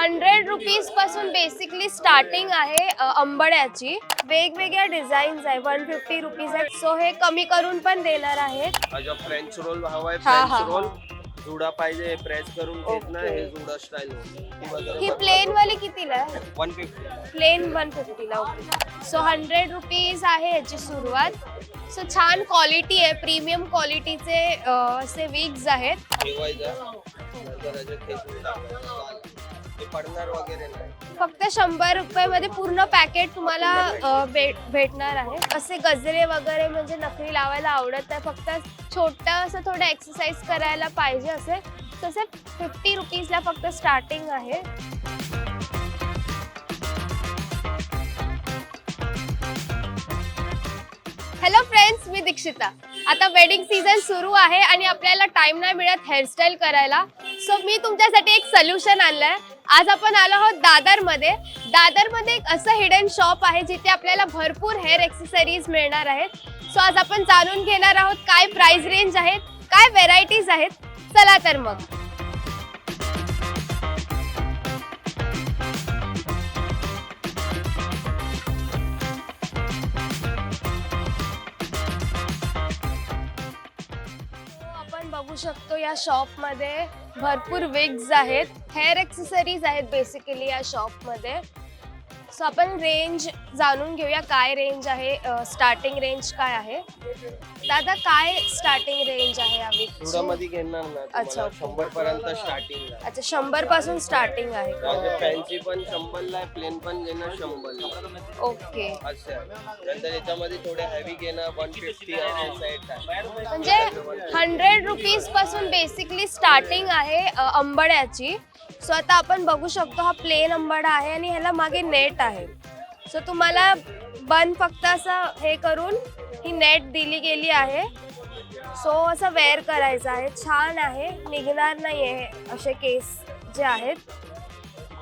100 rupees पासून basically starting आहे अंबड्याची. वेगवेगळ्या डिझाईन्स आहे. 150 रुपीज आहे. सो हे कमी करून पण देणार आहेत. फ्रेंच रोल हवाय, हा, फ्रेंच रोल हा. जुडा पाहिजे प्रेस करून घेत ना, ओके. हे जुडा स्टाईल ही प्लेन वाली कितीला आहे? 150. प्लेन 150 ला. ओके. सो 100 रुपीज आहे याची सुरुवात. सो छान क्वालिटी आहे. प्रीमियम क्वालिटीचे असे विग्स आहेत. ठेवायचं नंतर याच्यात खेचून टाकायचं. ते पडणार वगैरे नाही. फक्त 100 रुपयामध्ये पूर्ण पॅकेट तुम्हाला भेटणार आहे. असे गजरे वगैरे म्हणजे नखरी लावायला आवडत नाही, फक्त छोटं असं थोडं एक्सरसाइज करायला पाहिजे असे. तसे 50 रुपीजला फक्त स्टार्टिंग आहे. हॅलो फ्रेंड्स, मी दीक्षिता. आता वेडिंग सीझन सुरू आहे आणि आपल्याला टाइम नाही मिळत हेअरस्टाईल करायला. सो मी तुमच्यासाठी एक सोल्युशन आणलंय. आज आपण आलो आहोत दादरमध्ये. दादरमध्ये एक असं हिडन शॉप आहे जिथे आपल्याला भरपूर हेअर एक्सेसरीज मिळणार आहेत. सो आज आपण जाणून घेणार आहोत काय प्राइस रेंज आहेत, काय व्हेरायटीज आहेत. चला तर मग. बघू शकतो या शॉप मध्ये भरपूर विग्स आहेत, हेअर एक्सेसरीज आहेत बेसिकली या शॉप मध्ये. सो आपण रेंज जाणून घेऊया काय रेंज आहे, स्टार्टिंग रेंज काय आहे. दादा काय स्टार्टिंग रेंज आहे या विगची? जुडामध्ये घेणार ना अच्छा. 100 पर्यंत स्टार्टिंग आहे. अच्छा, 100 पासून स्टार्टिंग आहे. फॅन्सी पण 100 ला, प्लेन पण घेणार 100 ला. ओके. असं नंतर याच्यामध्ये थोडे हेवी घेणार 150 आहे सेट आहे. म्हणजे 100 रुपीज पासून बेसिकली स्टार्टिंग आहे अंबड्याची. सो आता आपण बघू शकतो हा प्लेन अंबाडा आहे आणि ह्याला मागे नेट आहे. सो तुम्हाला बन फक्त असं हे करून ही नेट दिली गेली आहे. सो असं वेअर करायचं आहे. छान आहे, निघणार नाही आहे असे केस जे आहेत.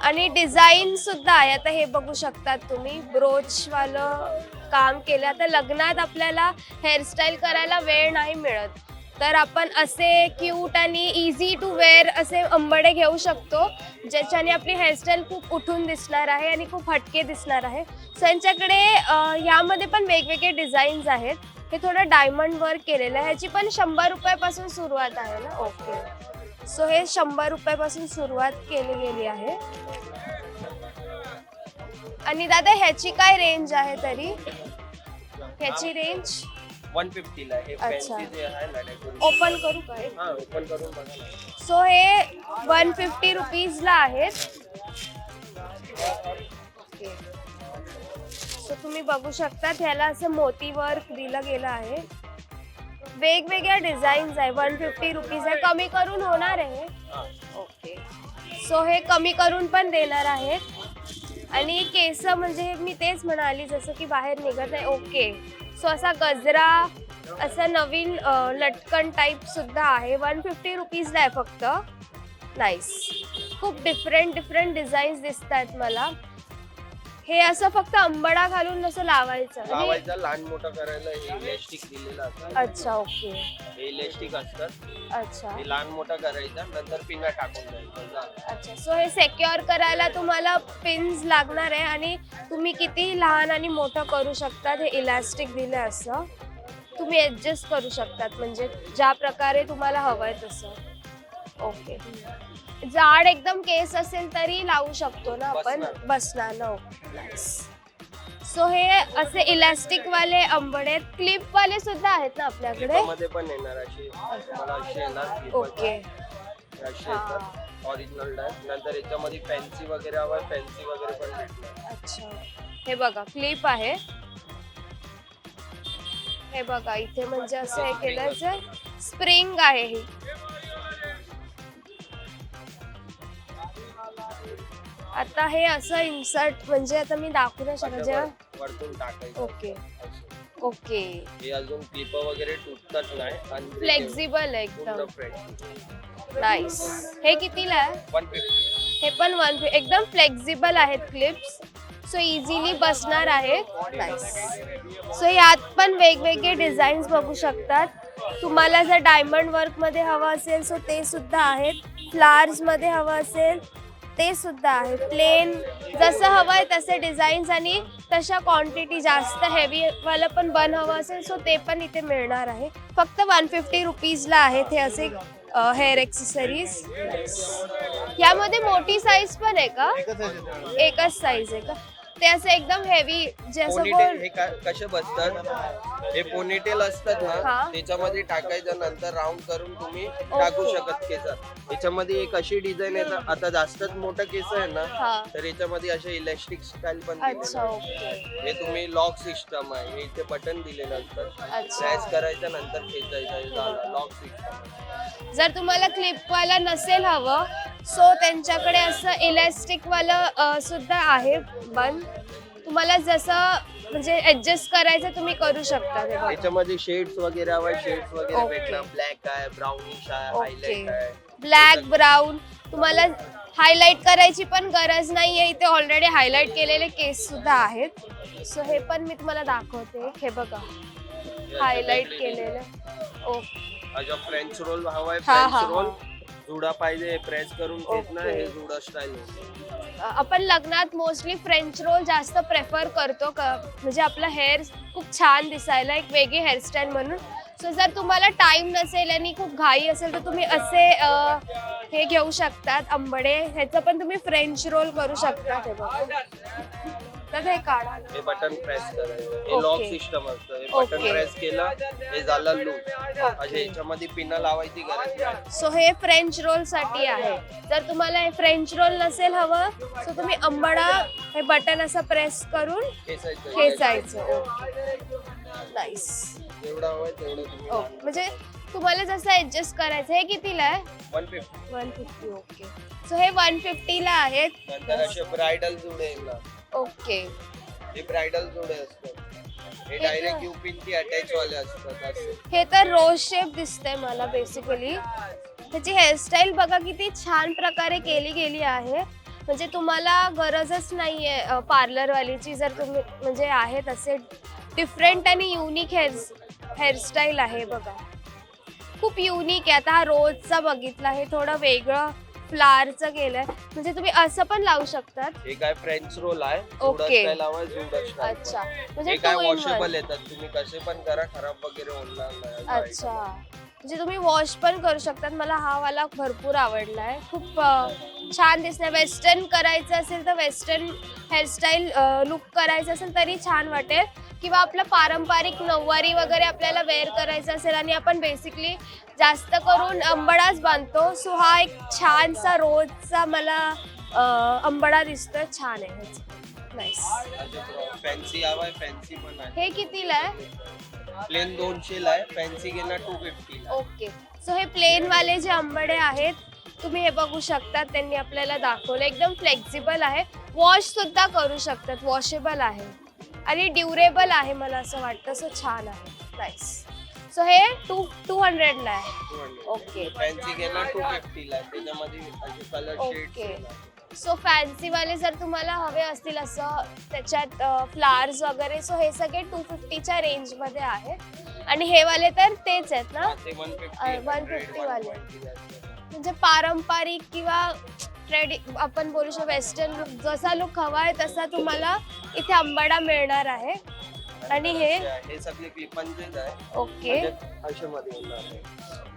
आणि डिझाईन सुद्धा आहे. आता हे बघू शकतात तुम्ही, ब्रोचवालं काम केलं. आता लग्नात आपल्याला हेअरस्टाईल करायला वेळ नाही मिळत, तर आपण असे क्यूट आणि इझी टू वेअर असे अंबडे घेऊ शकतो, ज्याच्याने आपली हेअरस्टाईल खूप उठून दिसणार आहे आणि खूप हटके दिसणार आहे. सो यांच्याकडे ह्यामध्ये पण वेगवेगळे डिझाईन्स आहेत. हे थोडं डायमंड वर्क केलेलं आहे. ह्याची पण 100 रुपयापासून सुरुवात आहे ना. ओके. सो हे 100 रुपयापासून सुरुवात केली गेली आहे. आणि दादा ह्याची काय रेंज आहे तरी? ह्याची रेंज 150 ला. हे फॅन्सी जे आहे ना डेकोरेशन. ओपन करू काय? हां, ओपन करून बघा. सो हे 150 रुपीजला आहेत. सो तुम्ही बघू शकता ह्याला असं मोती वर्क दिलं गेलं आहे. वेगवेगळ्या डिझाईन्स आहे. 150 रुपीज आहे. कमी करून होणार आहे. ओके. सो हे कमी करून पण देणार आहेत. आणि केस म्हणजे मी तेच म्हणाली जसं की बाहेर निघत नाही. ओके. सो असा गजरा, असं नवीन लटकन टाईप सुद्धा आहे. 150 रुपीजला आहे फक्त. नाईस. खूप डिफरंट डिझाईन्स दिसत आहेत मला. हे असं फक्त अंबडा घालून असं लावायचं. लहान मोठं करायला हे इलास्टिक दिलेलं असतं. अच्छा. ओके. हे इलास्टिक असतात. अच्छा. हे लहान मोठं करायचं, नंतर पिंगा टाकून द्यायचं. अच्छा. सो हे सेक्युअर करायला तुम्हाला पिन्स लागणार आहे आणि तुम्ही किती लहान आणि मोठं करू शकतात. हे इलास्टिक दिलं असं तुम्ही ऍडजस्ट करू शकतात, म्हणजे ज्या प्रकारे तुम्हाला हवंय तसं. ओके. जाड एकदम केस असेल तरी लावू शकतो ना आपण. बसणार ना. ओके. सो हे असे इलास्टिक वाले अंबडे, क्लिप वाले सुद्धा आहेत ना आपल्याकडे. मध्ये पण येणार अशी मला अशी येणार. ओके. अशी येतात ओरिजिनल टाइप. नंतर याच्यामध्ये फॅन्सी वगैरे हवं, फॅन्सी वगैरे पण भेटणार. अच्छा. हे बघा क्लिप आहे. हे बघा इथे म्हणजे असं हे केलं, स्प्रिंग आहे ही. आता हे असं इन्सर्ट म्हणजे आता मी दाखवू नाही शकत जेव्हा वरतून टाकायचं. ओके. ओके. हे अजून क्लिप वगैरे तुटतात नाही. फ्लेक्झिबल आहे एकदम. नाईस. हे कितीला आहे? 150. हे पण 150. एकदम फ्लेक्झिबल आहेत क्लिप्स. सो इझिली बसणार आहेत. नाईस. सो यात पण वेगवेगळे डिझाईन्स बघू शकतात. तुम्हाला जर डायमंड वर्क मध्ये हवं असेल सो ते सुद्धा आहेत. फ्लावर्स मध्ये हवं असेल ते सुद्धा आहे. प्लेन जसं हवंय तसे डिझाईन्स आणि तशा क्वांटिटी जास्त हेवी वाला पण बन हवं असेल सो ते पण इथे मिळणार आहे. फक्त 150 रुपीजला आहेत हे असे हेअर एक्सेसरीज. यामध्ये मोठी साईज पण आहे का? एकच साईज आहे का? ते असं एकदम हेवी जे असं पोनीटेल हे कसे बसतात, हे पोनीटेल असतात हा. ना, त्याच्यामध्ये टाकायचं नंतर राऊंड करून तुम्ही टाकू शकत केसात. याच्यामध्ये एक अशी डिझाईन आहे ना, आता जास्तच मोठं केस आहे ना, हा. तर याच्यामध्ये असे इलेस्टिक स्टाईल पण अच्छा, दिलेलं ओके. आहे. हे तुम्ही लॉक सिस्टम आहे, हे इथे बटन दिलेलं असतं, अच्छा. प्रेस करायचं नंतर खेचायचं, झालं लॉक सिस्टम. जर तुम्हाला क्लिपवाला नसेल हवं सो त्यांच्याकडे असं इलास्टिक वाला सुद्धा आहे बन. तुम्हाला जसं म्हणजे ऍडजस्ट करायचं तुम्ही करू शकता. ते बघा. याच्यामध्ये शेड्स वगैरे हवे, शेड्स वगैरे ओके. भेटणार. ब्लॅक आहे, ब्राउनिश आहे, ओके. हायलाइट आहे. ब्लॅक ब्राऊन तुम्हाला हायलाइट करायची पण गरज नाहीये. इथे ऑलरेडी हायलाइट केलेले केस सुद्धा आहेत. सो हे पण मी तुम्हाला दाखवते. हे बघा हायलाइट केलेले. ओके. अजा फ्रेंच रोल हवाय, हा, फ्रेंच हा, रोल हा. जुडा पाहिजे, प्रेस करून खेचणं, ओके. हे जुडा स्टाईल. आपण लग्नात मोस्टली फ्रेंच रोल जास्त प्रेफर करतो म्हणजे आपला हेअर खूप छान दिसायला, एक वेगळी हेअरस्टाईल म्हणून. सो जर तुम्हाला टाइम नसेल आणि खूप घाई असेल तर तुम्ही असे हे घेऊ शकतात आंबडे. ह्याचं पण तुम्ही फ्रेंच रोल करू शकता. हे बघा. तर हे काढा. हे बटन प्रेस करायचं, हे ओके. लॉक सिस्टम असतं. हे बटन ओके. प्रेस केलं, हे झालं लूज. असे याच्यामध्ये पिन लावायची गरज नाही. सो हे फ्रेंच रोल साठी आहे. जर तुम्हाला हे फ्रेंच रोल नसेल हवं सो तुम्ही आंबडा हे बटन असं प्रेस करून खेचायचं. खेचायचं. नाईस. जेवढं हवंय तेवढं तुम्ही ओके. म्हणजे तुम्हाला जसं ऍडजस्ट करायचं. हे कितीला आहे? 150. 150. ओके. सो हे 150 ला आहेत. नंतर असे ब्रायडल जुडे येणार. ओके. हे ब्रायडल जुडे असतात. हे डायरेक्ट युपिन ची अटॅच वाले असतात. असे हे तर रोज शेप दिसतंय मला बेसिकली. त्याची हेअरस्टाईल बघा किती छान प्रकारे केली गेली आहे. म्हणजे तुम्हाला गरजच नाहीये पार्लरवालीची. जर तुम्ही म्हणजे आहेत असे डिफरंट आणि युनिक हेअरस्टाईल आहे बघा. खूप युनिक आहे. आता हा रोजचा बघितला, हे थोडं वेगळं फ्लावरचं केलंय. म्हणजे तुम्ही असं पण लावू शकतात. हे काय फ्रेंच रोल आहे, ओके. जुडा स्टाईल हवाय, जुडा स्टाईल. अच्छा. म्हणजे हे काय 2 in 1. वॉशेबल येतात, तुम्ही कसे पण करा, खराब वगैरे होणार नाही. अच्छा. म्हणजे तुम्ही वॉश पण करू शकतात. मला हा वाला भरपूर आवडलाय. खूप छान दिसणार. वेस्टर्न करायचं असेल तर वेस्टर्न हेअरस्टाईल लुक करायचं असेल तरी छान वाटेल. किंवा आपलं पारंपरिक नऊवारी वगैरे आपल्याला वेअर करायचं असेल आणि आपण बेसिकली जास्त करून अंबडाच बांधतो. सो हा एक छानसा रोजचा मला अंबडा दिसतोय. छान आहे. नाईस. फॅन्सी हवाय, फॅन्सी पण आहे. हे कितीला आहे? प्लेन 200 ला आहे, फॅन्सी घेणार 250 ला. ओके. सो हे प्लेन वाले जे आंबडे आहेत तुम्ही हे बघू शकता. त्यांनी आपल्याला दाखवलं. एकदम फ्लेक्झिबल आहे. वॉश सुद्धा करू शकतात. वॉशेबल आहे आणि ड्युरेबल आहे मला असं वाटतं. सो छान आहे. नाईस. सो हे 200 ला आहे. 200. ओके. फॅन्सी घेणार 250 ला. त्याच्यामध्ये असे colour okay. Shades. So fancy वाले जर तुम्हाला हवे असतील असं त्याच्यात फ्लावर्स वगैरे सो हे सगळे 250च्या रेंज मध्ये आहेत. आणि हे वाले तर तेच आहेत ना, ते 150 150 वाले. 120 ला. म्हणजे पारंपरिक किंवा आपण बोलू शकतो वेस्टर्न लुक, जसा लुक हवा आहे तसा तुम्हाला इथे आंबाडा मिळणार आहे. आणि हे सगळे क्लिपांचेच आहे. ओके. असे मध्ये येणार आहे.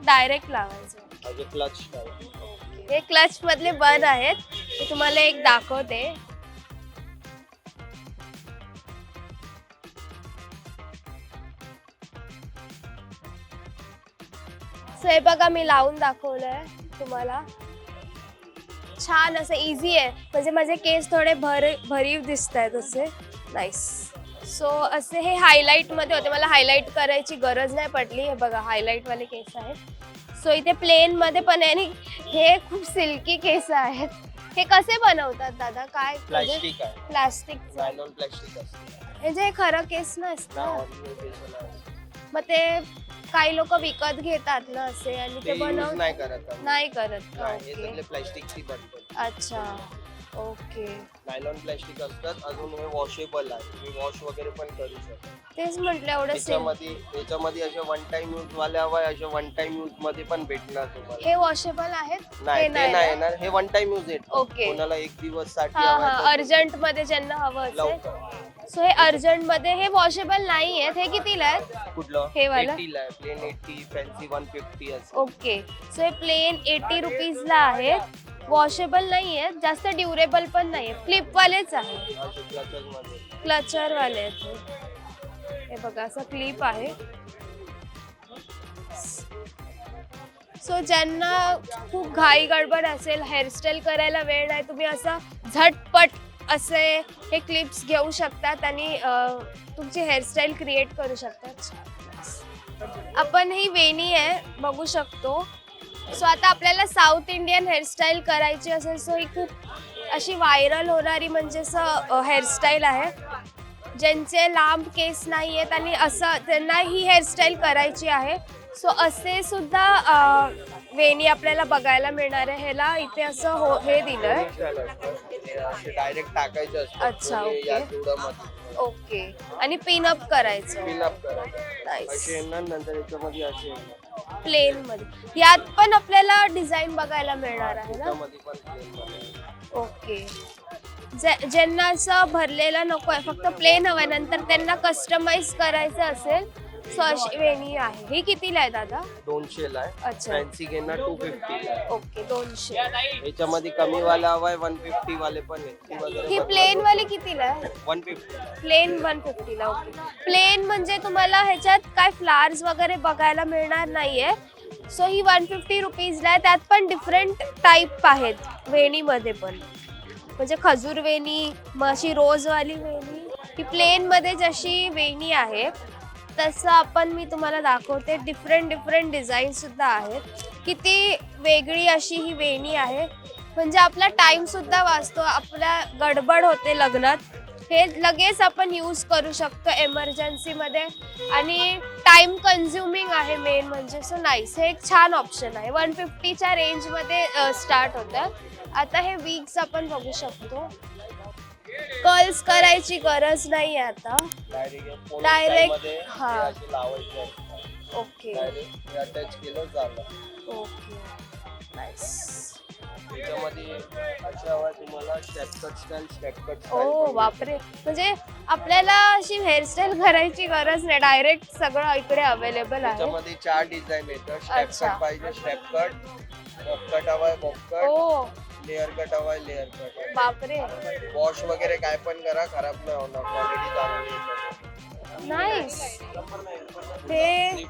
डायरेक्ट लावायचं. असे क्लच स्टाईल. हे क्लच मधले बन आहेत. मी तुम्हाला एक दाखवते. सो हे बघा मी लावून दाखवलंय तुम्हाला. छान असं इझी आहे. म्हणजे माझे केस थोडे भरीव दिसत आहेत असे. नाईस. सो असे हे हायलाइट मध्ये होते. मला हायलाइट करायची गरज नाही पडली. हे बघा हायलाइट वाले केस आहेत. सो इथे प्लेन मध्ये पण आहे आणि हे खूप सिल्की केस आहेत. हे कसे बनवतात दादा? काय प्लास्टिक आहे, प्लास्टिक? नायलॉन प्लास्टिक असतं. हे जे खरं केस नसतं ना, ना, original केस आहे. मग ते काही लोक विकत घेतात ना असे आणि ते ते use बनव नाही करत आम्ही. नाही करत का? नाही, हे ओके. सगळे प्लास्टिकची बनतात. अच्छा. ओके. ओके, नायलॉन प्लास्टिक असतात. अजून हे वॉशेबल आहे, तुम्ही वॉश वगैरे पण करू शकता. तेच म्हटलं एवढं सेम. याच्यामध्ये असे वन टाइम यूज वाले हवाय, असे वन टाइम यूज मध्ये पण भेटणार तुम्हाला. हे वॉशेबल आहेत? नाही, हे ते नाही ना? येणार. हे वन टाइम यूज येत. ओके. कोणाला एक दिवस साठी हा हवाय हा, तर अर्जंट मध्ये ज्यांना हवं असेल. लवकर. सो हे अर्जंट मध्ये, हे वॉशेबल नाही आहेत. हे कितीला आहेत? कुठलं? हे वालं? 80 ला आहे, प्लेन 80, फॅन्सी 150 असं. ओके, सो हे प्लेन 80 रुपीजला आहेत. वॉशेबल नाही आहेत, जास्त ड्युरेबल पण नाही आहेत, फ्लिपवालेच आहेत, असे clutches मध्ये. क्लचर वाले आहेत. हे बघा, असं क्लिप आहे. सो ज्यांना खूप घाई गडबड असेल, हेअरस्टाईल करायला वेळ नाही, तुम्ही असं झटपट असे हे क्लिप्स घेऊ शकतात आणि तुमची हेअरस्टाईल क्रिएट करू शकतात. आपण ही वेणी आहे बघू शकतो. सो आता आपल्याला साऊथ इंडियन हेअरस्टाईल करायची असेल, सो ही खूप अशी व्हायरल होणारी म्हणजे असं हेअरस्टाईल आहे. ज्यांचे लांब केस नाही आहेत आणि असं त्यांना ही हेअरस्टाईल करायची आहे, सो असे सुद्धा वेणी आपल्याला बघायला मिळणार आहे. ह्याला इथे असं हे दिलंय. हे असे डायरेक्ट टाकायचे असतात. अच्छा, म्हणजे ओके. या जोडामध्ये ओके, आणि पिनअप करायचं. पिनअप करायचं. नाईस. असे येणार, नंतर याच्यामध्ये असे येणार. प्लेन मध्ये यात पण आपल्याला डिझाईन बघायला मिळणार आहे ना? याच्यामध्ये पण plain मध्ये. ओके, ज्यांना असं भरलेलं नको आहे, फक्त प्लेन हवंय, नंतर त्यांना कस्टमाइज करायचं असेल, सो अशी वेणी आहे. ही कितीला आहे दादा? 200 ला आहे. अच्छा. फॅन्सी घेणार 250 ला आहे. ओके, 200. याच्यामध्ये कमी वाला हवाय 150 वाले पण आहे. ही प्लेन वाली कितीला आहे? 150. प्लेन 150 ला. ओके, प्लेन म्हणजे तुम्हाला ह्याच्यात काय फ्लावर्स वगैरे बघायला मिळणार नाहीये. सो ही 150 रुपीजला आहे. त्यात पण डिफरंट टाईप आहेत वेणीमध्ये पण, म्हणजे खजूर वेणी, मग अशी रोजवाली वेणी. ही प्लेन मध्ये जशी वेणी आहे तसं मी तुम्हाला दाखवते. डिफरंट डिझाईन सुद्धा आहेत. किती वेगळी अशी ही वेणी आहे, म्हणजे आपला टाइम सुद्धा वाचतो. आपल्या गडबड होते लग्नात, हे लगेच आपण यूज करू शकतो एमर्जन्सीमध्ये, आणि टाइम कन्झ्युमिंग आहे मेन म्हणजे. सो नाईस, हे एक छान ऑप्शन आहे. 150च्या रेंजमध्ये स्टार्ट होतं. आता हे विग्स आपण बघू शकतो. कर्ल्स करायची गरज नाही आता, डायरेक्ट. हा, ओके अटॅच केलं झालं. Okay, nice. त्याच्यामध्ये अशा हवा तुम्हाला स्टेप कट ओ बापरे, म्हणजे आपल्याला अशी हेअरस्टाईल करायची गरज नाही, डायरेक्ट सगळं इकडे अवेलेबल आहे. त्याच्यामध्ये 4 डिझाईन येतात. स्टेप अच्छा. कट पाहिजे स्टेप कट, बॉब कट हवाय बॉब कट, ओ लेअर कट हवाय लेअर कट. बापरे, वॉश वगैरे काय पण करा, खराब नाही होणार, क्वालिटी चांगली आहे. नाईस. हे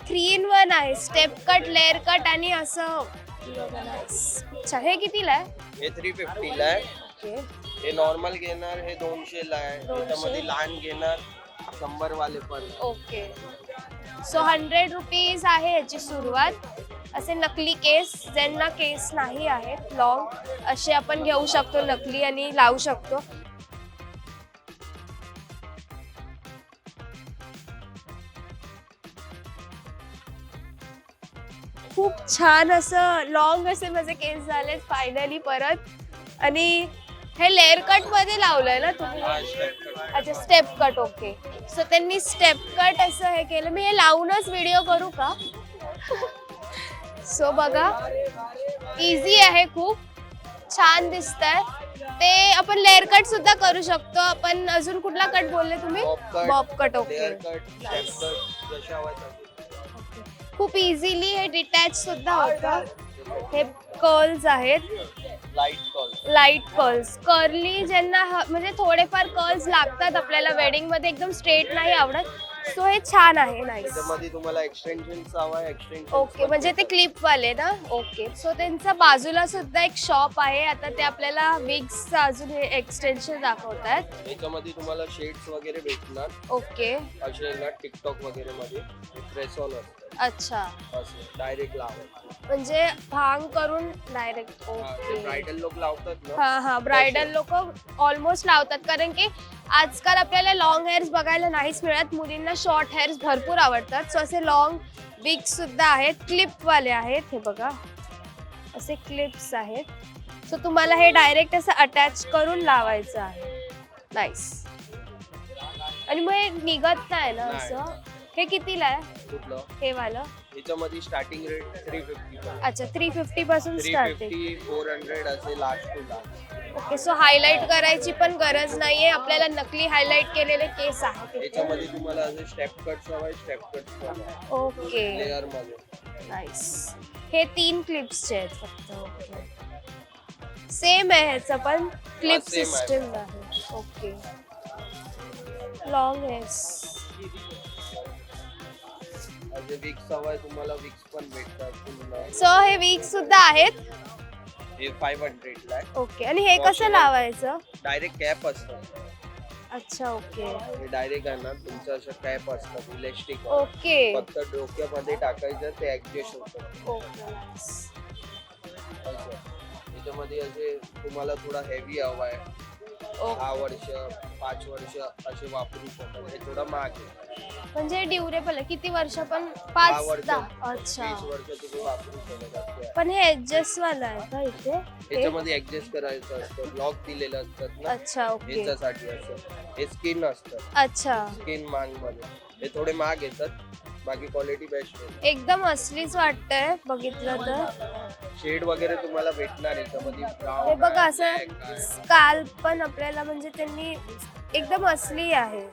3-in-1 आहे, स्टेप कट, लेअर कट आणि असं. अच्छा, हे कितीला आहे? हे 350 ला आहे. ओके, हे नॉर्मल घेणार, हे 200 ला आहे. 200. त्याच्यामध्ये लहान घेणार 100 वाले पण. ओके. सो 100 रुपीज आहे याची सुरुवात. असे नकली केस, ज्यांना केस नाही आहेत लॉंग, असे आपण घेऊ शकतो नकली आणि लावू शकतो. खूप छान असं लॉंग असे माझे केस झालेत फायनली परत. आणि हे लेअर कट मध्ये लावलंय ना तुम्ही? हा, स्टेप कट. अच्छा, स्टेप कट. ओके, सो त्यांनी स्टेप कट असं हे केलं. मी हे लावूनच व्हिडिओ करू का? सो बघा, इझी आहे, खूप छान दिसतंय. ते आपण लेअर कट सुद्धा करू शकतो. आपण अजून कुठला कट बोलले तुम्ही? Bob cut. Okay, layer cut, step cut, जशा हवाय तसं. खूप इझिली हे डिटॅच सुद्धा होतं. हे कर्ल्स आहेत, लाईट कर्ल्स. कर्ली ज्यांना म्हणजे थोडेफार कर्ल्स लागतात आपल्याला वेडिंग मध्ये, एकदम स्ट्रेट नाही आवडत, सो हे छान आहे. नाईस. त्याच्यामध्ये तुम्हाला एक्सटेन्शन हवाय, एक्सटेन्शन. ओके, म्हणजे ते क्लिप वाले ना? ओके, सो त्यांचा बाजूला सुद्धा एक शॉप आहे. आता ते आपल्याला विग्सचं अजून हे एक्सटेन्शन दाखवतात. याच्यामध्ये तुम्हाला शेड्स वगैरे भेटणार. ओके, असे येणार टिकटॉक वगैरे मध्ये प्रेस ऑन असतं. अच्छा, असं डायरेक्ट लावायचं, म्हणजे भांग करून डायरेक्ट. ओके, ब्रायडल लोक लावतात ना. हा हा, ब्रायडल लोक ऑलमोस्ट लावतात, कारण की आजकाल आपल्याला लॉंग हेअर्स बघायला नाहीच मिळत. मुलींना शॉर्ट हेअर्स भरपूर आवडतात. सो असे लॉंग विग्स सुद्धा आहेत, क्लिप वाले आहेत. हे बघा, असे क्लिप्स आहेत. सो तुम्हाला हे डायरेक्ट असं अटॅच करून लावायचं आहे. नाईस. आणि मग हे निघत नाही ना नाही. असं. हे कितीला आहे कुठलं हे वालं? याच्यामध्ये स्टार्टिंग रेट 350 अच्छा 350 पासून स्टार्टिंग. 350 400 असे last to last. Okay. So highlight करायची पण गरज नाहीये आपल्याला. नकली हायलाइट केलेले केस आहेत इथे. याच्यामध्ये तुम्हाला असे स्टेप कट्स हवाय स्टेप कट्स ओके. लेअर मध्ये. नाईस. हे 3 क्लिप्सचे आहेत फक्त. ओके. सेम आहे ह्याचं पण क्लिप same आहे. सिस्टम आहे. ओके. Long hairs. असे विक्स हवाय तुम्हाला विक्स पण भेटतात तुम्हाला. सो हे वीक सुद्धा आहेत. हे 500 ला आहे. ओके. आणि हे कसं Washable. लावायचं? डायरेक्ट कॅप असतं. अच्छा. ओके. हे डायरेक्ट आहे ना तुमचं असं कॅप असतं इलेस्टिक. ओके. फक्त डोक्यामध्ये टाकायचं ते ऍडजस्ट होतं. ओके. नाईस. असं. याच्यामध्ये असे तुम्हाला थोडा हेवी हवाय 6 वर्ष 5 वर्ष असे वापरू शकतात. हे थोडं महाग आहे. म्हणजे ड्युरेबल आहे. किती वर्ष पण? 10 5 वर्ष 10. अच्छा. 20 वर्ष तुम्ही वापरू शकत असते. पण हे ऍडजस्ट वाला आहे का इथे? हे? याच्यामध्ये ऍडजस्ट करायचं असतं. लॉक दिलेलं असतात ना अच्छा. ओके. याच्यासाठी असं. हे स्किन असतं. अच्छा. स्किन मांग मध्ये. हे थोडे महाग येतात. बाकी क्वालिटी बेस्ट आहे. एकदम असलीच वाटतंय बघितलं तर. शेड वगैरे तुम्हाला भेटणार याच्यामध्ये. brown हे बघा आहे, असं black आहे. स्काल्प पण आपल्याला म्हणजे त्यांनी एकदम असली आहे.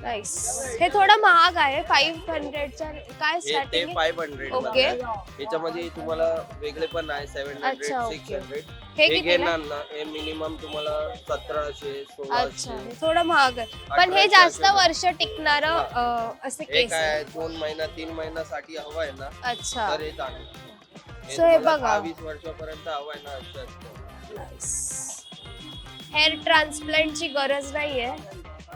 नाईस. हे थोडं महाग आहे. 500च्या काय हे ते स्टार्टिंग? 500 ओके. मध्ये आहे. याच्यामध्ये तुम्हाला वेगळे पण आहे 700 अच्छा, ओके. 600. हे हे कितीला? घेणार ना हे मिनिमम तुम्हाला 1700 अच्छा. 1600. हे थोडं महाग आहे. पण हे 1800 जास्त चे. वर्ष टिकणार असे हे केस काय आहे. 2 महिना 3 महिन्यासाठी हवं आहे ना अच्छा. तर हे चांगलं. So हे बघा. 20 वर्षापर्यंत हवं आहे ना असं असतं. नाईस. हेअर ट्रान्सप्लांटची गरज नाहीये.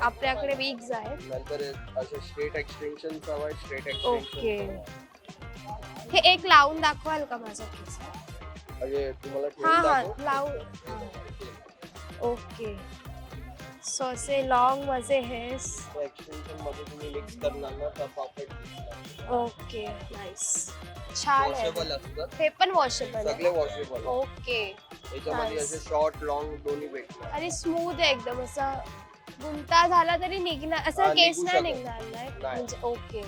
आपल्याकडे विग्स आहेत. नंतर असे स्ट्रेट एक्सटेन्शन हवं आहे स्ट्रेट ओके. एक्सटेन्शन. हे एक लावून दाखवाल का माझा केस? म्हणजे तुम्हाला हा ठेवून हा दाखवू? लावून. ओके. सो असे लॉंग माझे हेअर्स. एक्सटेन्शन मध्ये तुम्ही मिक्स करणार ना तर परफेक्ट दिसणार. ओके. नाईस. छान आहे. वॉशेबल असतात हे पण वॉशेबल सगळे आहे. वॉशेबल. ओके. याच्यामध्ये Nice. असे शॉर्ट लॉंग दोन्ही भेटणार. आणि स्मूथ आहे एकदम. असा गुंता झाला तरी निघणार असं हा, केस निघू नाही शकत. निघणार नाही नाही. म्हणजे. ओके.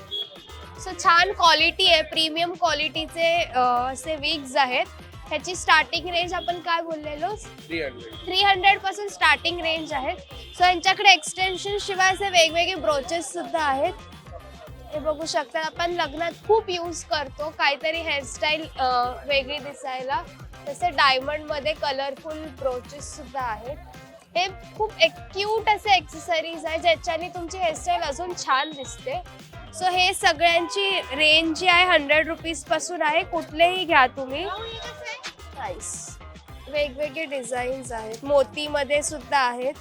सो छान क्वालिटी आहे. प्रीमियम क्वालिटीचे असे विग्स आहेत. ह्याची स्टार्टिंग रेंज आपण काय बोललेलो? 300. 300 पासून स्टार्टिंग रेंज आहे. सो यांच्याकडे एक्सटेन्शन शिवाय असे वेगवेगळे ब्रोचेस सुद्धा आहेत. हे बघू शकता. आपण लग्नात खूप यूज करतो काहीतरी हेअरस्टाईल वेगळी दिसायला. तसे डायमंड मध्ये कलरफुल ब्रोचेस सुद्धा आहेत. हे खूप क्यूट असे एक्सेसरीज आहे ज्याच्याने तुमची हेअरस्टाईल अजून छान दिसते. सो हे सगळ्यांची रेंज जी आहे 100 रुपीज पासून आहे. कुठलेही घ्या तुम्ही. नाईस. वेगवेगळे डिझाईन्स आहेत. मोतीमध्ये सुद्धा आहेत.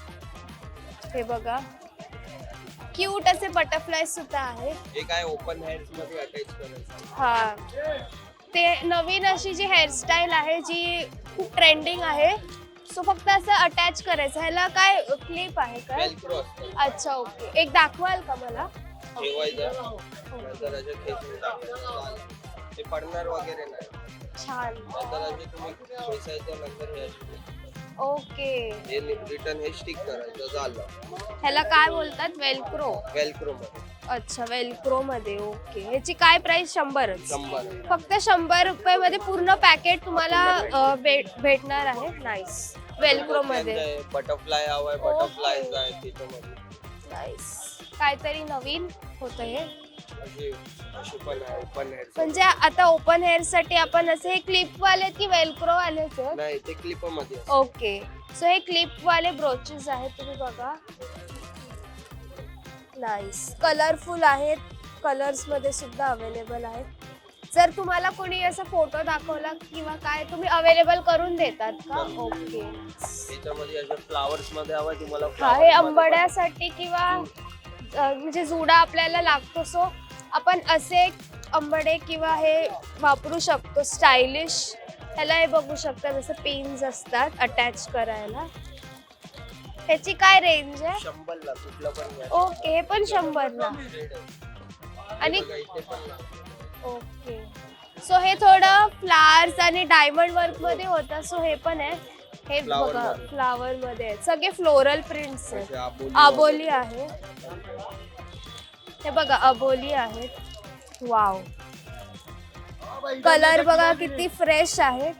हे बघा क्यूट असे बटरफ्लाय सुद्धा आहेत. हे काय ओपन हेअर्स मध्ये अटॅच करायचं. हा. ते नवीन अशी जी हेअरस्टाईल आहे जी खूप ट्रेंडिंग आहे. सो फक्त असं अटॅच करायचं. ह्याला काय क्लिप आहे का? वेल्क्रो असतं. अच्छा. ओके. एक दाखवाल का मला? ठेवायचं नंतर असे खेचून टाकायचं. ते पडणार वगैरे नाही. छान. नंतर असे तुम्ही खेचायचं नंतर हे असे ओके. हे रिटर्न हे स्टिक करायचं झालं. ह्याला काय बोलतात? वेल्क्रो. वेल्क्रो मध्ये. अच्छा. वेल्क्रो मध्ये. ओके. ह्याची काय प्राइस? 100च. 100. फक्त 100 रुपये मध्ये पूर्ण पॅकेट तुम्हाला भेटणार आहे. नाईस. वेल्क्रो मध्ये. बटरफ्लाय हवाय बटरफ्लाय आहे त्याच्यामध्ये. नाईस. काहीतरी नवीन होतं हे. अशी पण आहे ओपन हेअर. म्हणजे आता ओपन हेअर साठी आपण असे हे क्लिप वाले की वेल्क्रो वालेच आहेत? नाही ते क्लिप मध्ये असतं. ओके. सो हे क्लिप वाले ब्रोचेस आहेत. तुम्ही बघा. नाईस. कलरफुल आहेत. कलर्स मध्ये सुद्धा अवेलेबल आहेत. जर तुम्हाला कोणी असा फोटो दाखवला किंवा काय तुम्ही अवेलेबल करून देतात का? ओके. त्याच्यामध्ये अशा फ्लावर्स मध्ये हवाय तुम्हाला. हा. हे आंबड्यासाठी किंवा म्हणजे जुडा आपल्याला लागतो. सो आपण असे आंबडे किंवा हे वापरू शकतो स्टायलिश. ह्याला हे बघू शकता जसं पिन्स असतात अटॅच करायला. ह्याची काय रेंज आहे? 100 ला कुठला पण घ्या. ओके. हे पण 100 ला. आणि बघा इथे पण ना. ओके. सो हे थोडं फ्लावर्स आणि डायमंड वर्क मध्ये होतं. सो हे पण आहे. हे Flower बघा मध्ये. फ्लावर मध्ये आहेत. सगळे फ्लोरल प्रिंट्स आहेत. असे अबोली आहे. हे बघा अबोली आहेत. वाव, कलर बघा किती फ्रेश आहे.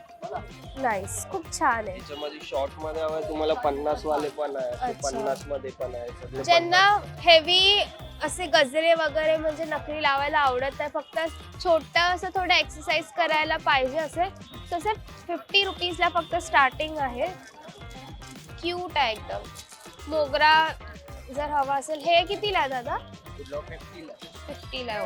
नाईस, खूप छान आहे. त्याच्यामध्ये शॉर्ट मध्ये हवं तुम्हाला 50 वाले पण आहे, अच्छा. 50 मध्ये पण आहे सगळे. ज्यांना हेवी असे गजरे वगैरे म्हणजे नकली लावायला आवडत आहे, फक्त छोटं असं थोडं एक्सरसाइज करायला पाहिजे असेल, तसे 50 रुपीजला फक्त स्टार्टिंग आहे. क्यूट आहे एकदम. मोगरा जर हवा असेल, हे कितीला आहे दादा? 50 ला. 50 ला.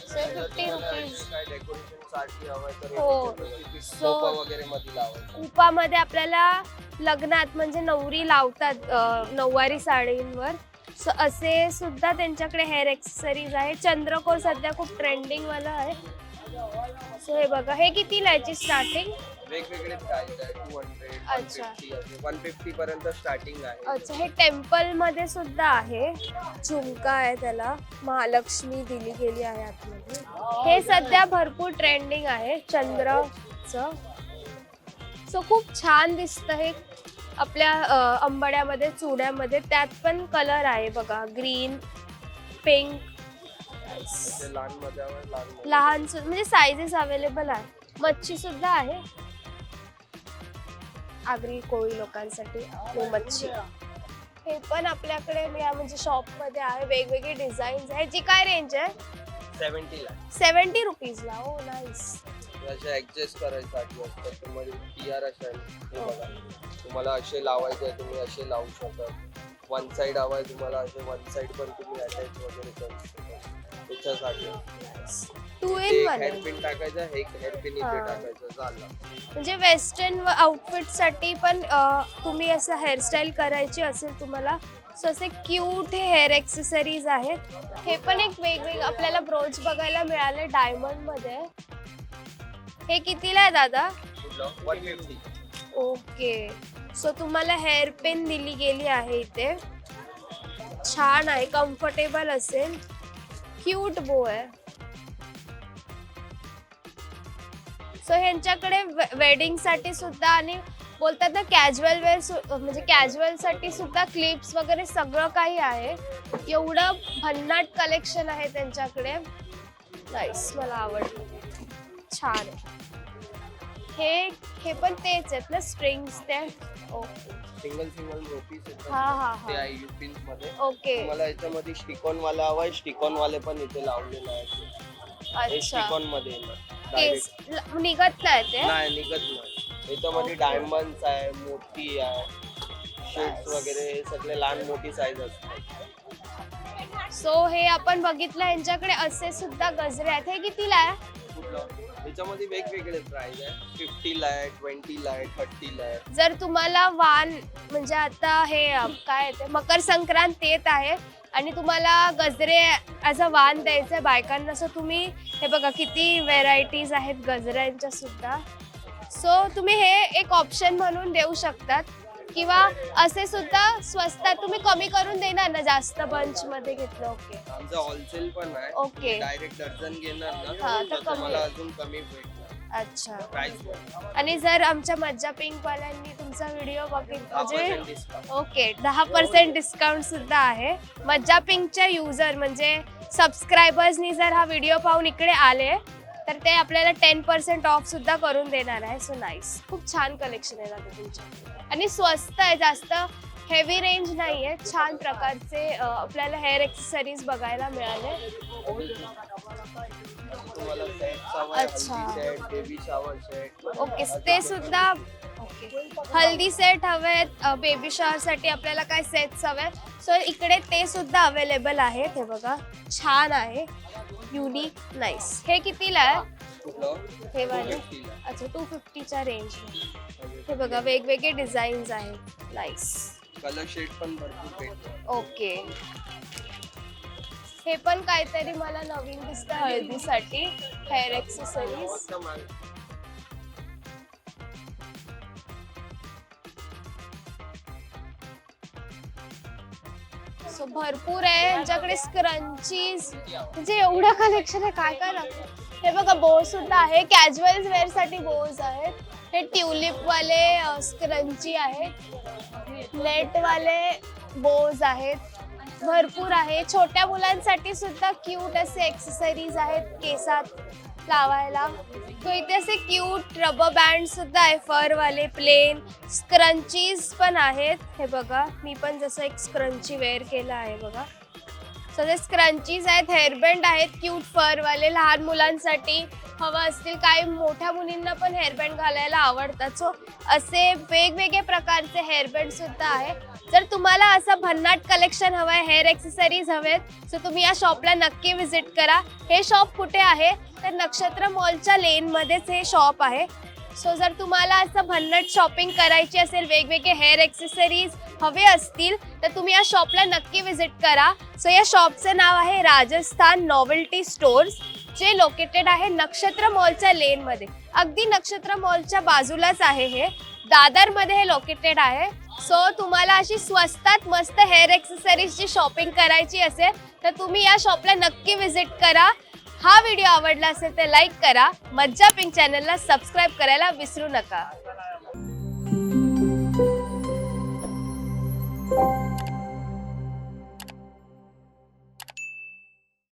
So 50 rupees. काय डेकोरेशन साठी हवं तर हो. सोफा वगैरे मध्ये लावायचं. कुपामध्ये आपल्याला लग्नात म्हणजे नवरी लावतात नऊवारी साडींवर. सो असे सुद्धा त्यांच्याकडे हेअर एक्सेसरीज आहे. चंद्रकोर सध्या खूप ट्रेंडिंग वाला आहे. सो हे बघा, हे कितीला याची स्टार्टिंग? वेगवेगळे प्राइस आहे. 200, अच्छा. 150 असे 150 पर्यंत स्टार्टिंग आहे. अच्छा, हे टेम्पल मध्ये सुद्धा आहे. झुमका आहे, त्याला महालक्ष्मी दिली गेली आहे आतमध्ये. हे सध्या भरपूर ट्रेंडिंग आहे चंद्रचं. सो खूप छान दिसतं हे आपल्या अंबाड्यामध्ये, चुड्यामध्ये. त्यात पण कलर आहे बघा, ग्रीन, पिंक. ते लहान मध्ये हवं, लहान मध्ये. लहान म्हणजे साइजेस अवेलेबल आहे. मच्छी सुद्धा आहे. आगरी कोळी लोकांसाठी मच्छी. हे पण आपल्याकडे म्हणजे शॉप मध्ये आहे. वेगवेगळे डिझाईन्स आहे. जी काय रेंज आहे? 70 ला. 70 रुपीजला. ओ नाईस. असे ऍडजस्ट करायसाठी असतात. तुम्हाला टीआर असेल, हे बघा तुम्हाला असे लावायचे आहे, तुम्ही असे लावू शकता. वन साइड हवाय तुम्हाला, असे वन साइड पण तुम्ही अटॅच वगैरे करू शकता. त्याच्यासाठी 2 in 1 आहे. हेअरपिन टाकायचं, एक हेअरपिन इथे टाकायचं, झालं. म्हणजे वेस्टर्न आउटफिट साठी पण तुम्ही असं हेअरस्टाईल करायची असेल तुम्हाला, सो असे क्यूट हे हेअर एक्सेसरीज आहेत. हे पण एक वेगवेगळं आपल्याला ब्रोच बघायला मिळाले डायमंड मध्ये. हे कितीला आहे दादा? 150. ओके. सो तुम्हाला हेअर पिन दिली गेली आहे इथे. छान आहे, कम्फर्टेबल असेल. क्यूट बो आहे. सो ह्यांच्याकडे वेडिंग साठी सुद्धा आणि बोलतात ना कॅज्युअल वेअर, म्हणजे कॅज्युअल साठी सुद्धा क्लिप्स वगैरे सगळं काही आहे. एवढं भन्नाट कलेक्शन आहे त्यांच्याकडे. नाईस, मला आवडलं. छान आहे. हे पण तेच आहेत ना स्ट्रिंग्स ते? ओके. सिंगल रोपीस येतात. हा हा ते हा. आहे युपिन्स मध्ये. ओके. तुम्हाला याच्यामध्ये स्टिकॉन वाला हवाय, स्टिकॉन वाले पण इथे लावलेला आहे. हे अच्छा. स्टिकॉन मध्ये येणार. केस Direct. निघत नाही ते? नाही निघत नाही. याच्यामध्ये डायमंड्स आहे, मोती आहे, शेड्स वगैरे, हे सगळे लहान मोठी साईज असतात. सो हे आपण बघितलं, यांच्याकडे असे सुद्धा गजरे आहेत. हे कितीला आहे? याच्यामध्ये वेगवेगळे प्राइस आहे. 50 ला आहे, 20 ला आहे, 30 ला आहे. जर तुम्हाला वाण म्हणजे आता हे काय ते मकर संक्रांत येत आहे आणि तुम्हाला गजरे ॲज अ वाण द्यायचं बायकांना, सो तुम्ही हे बघा किती व्हेरायटीज आहेत गजऱ्यांच्या सुद्धा. सो तुम्ही हे एक ऑप्शन म्हणून देऊ शकतात, किंवा असे सुद्धा स्वस्तात तुम्ही कमी करून देणार ना जास्त बंच मध्ये घेतलं. ओके. आमचं होलसेल पण आहे. ओके. डायरेक्ट डझन घेणार हा, ना तर तर कमी. तुम्हाला अजून कमी भेटणार अच्छा. प्राइस. आणि जर आमच्या मज्जा पिंक वाल्यांनी तुमचा व्हिडिओ बघितला म्हणजे 10% डिस्काउंट. ओके, 10% डिस्काउंट सुद्धा आहे. मज्जा पिंकच्या युजर म्हणजे सबस्क्रायबर्सनी जर हा व्हिडिओ पाहून इकडे आले तर ते आपल्याला 10% ऑफ सुद्धा करून देणार आहे. सो नाईस, खूप छान कलेक्शन आहे दादा तुमच्या. आणि स्वस्त आहे, जास्त हेवी रेंज नाही आहे. छान प्रकारचे आपल्याला हेअर एक्सेसरीज बघायला मिळाले. तुम्हाला सेट हवाय, अच्छा. Haldi set, baby shower set. Okay, ते सुद्धा. ओके, हल्दी सेट हवेत, बेबी शॉवर साठी आपल्याला काय सेट्स हवे, सो इकडे ते सुद्धा अवेलेबल आहेत. हे बघा, छान आहे, युनिक, नाईस. हे कितीला आहे? हे वाले? 250 ला. अच्छा, 250च्या रेंज. हे बघा, वेगवेगळे डिझाईन्स आहेत. नाईस. कलर शेड पण भरपूर भेटतात. ओके. हे पण काहीतरी मला नवीन दिसतं हळदीसाठी हेअर एक्सेसरीज. सो भरपूर आहे यांच्याकडे. स्क्रंचीज म्हणजे एवढं कलेक्शन आहे, काय काय लागतं. हे बघा बो सुद्धा आहे, कॅज्युअल वेअर साठी बोज आहेत. हे ट्युलिप वाले स्क्रंची आहेत, नेट वाले बोज आहेत, भरपूर आहे. छोट्या मुलांसाठी सुद्धा क्यूट असे एक्सेसरीज आहेत केसात लावायला. तो इथे असे क्यूट रबर बँड सुद्धा आहे, फर वाले प्लेन. स्क्रंचीज पण आहेत. हे बघा मी पण जसं एक स्क्रंची वेअर केला आहे बघा. सो ते स्क्रंचीज आहेत, हेअरबँड आहेत क्यूट फर वाले. लहान मुलांसाठी हवं असतील, काही मोठ्या मुलींना पण हेअरबँड घालायला आवडतात. सो असे वेगवेगळे प्रकारचे हेअरबँड सुद्धा आहे. जर तुम्हाला असं भन्नाट कलेक्शन हवं आहे, हेअर एक्सेसरीज हवेत, सो तुम्ही या शॉपला नक्की व्हिजिट करा. हे शॉप कुठे आहे तर नक्षत्र मॉलच्या लेनमध्येच हे शॉप आहे. सो जर तुम्हाला असं भन्नाट शॉपिंग करायची असेल, वेगवेगळे हेअर एक्सेसरीज हवे असतील, तर तुम्ही या शॉपला नक्की व्हिजिट करा. सो या शॉपचं नाव आहे राजस्थान नॉवेल्टी स्टोर्स, जे लोकेटेड आहे नक्षत्र मॉलच्या लेनमध्ये. अगदी नक्षत्र मॉलच्या बाजूलाच आहे हे, दादरमध्ये हे लोकेटेड आहे. सो तुम्हाला अशी स्वस्तात मस्त हेअर एक्सेसरीजची शॉपिंग करायची असेल तर तुम्ही या शॉपला नक्की व्हिजिट करा. हा व्हिडिओ आवडला असेल तर लाईक करा. मज्जा पिंक चॅनलला सबस्क्राईब करायला विसरू नका.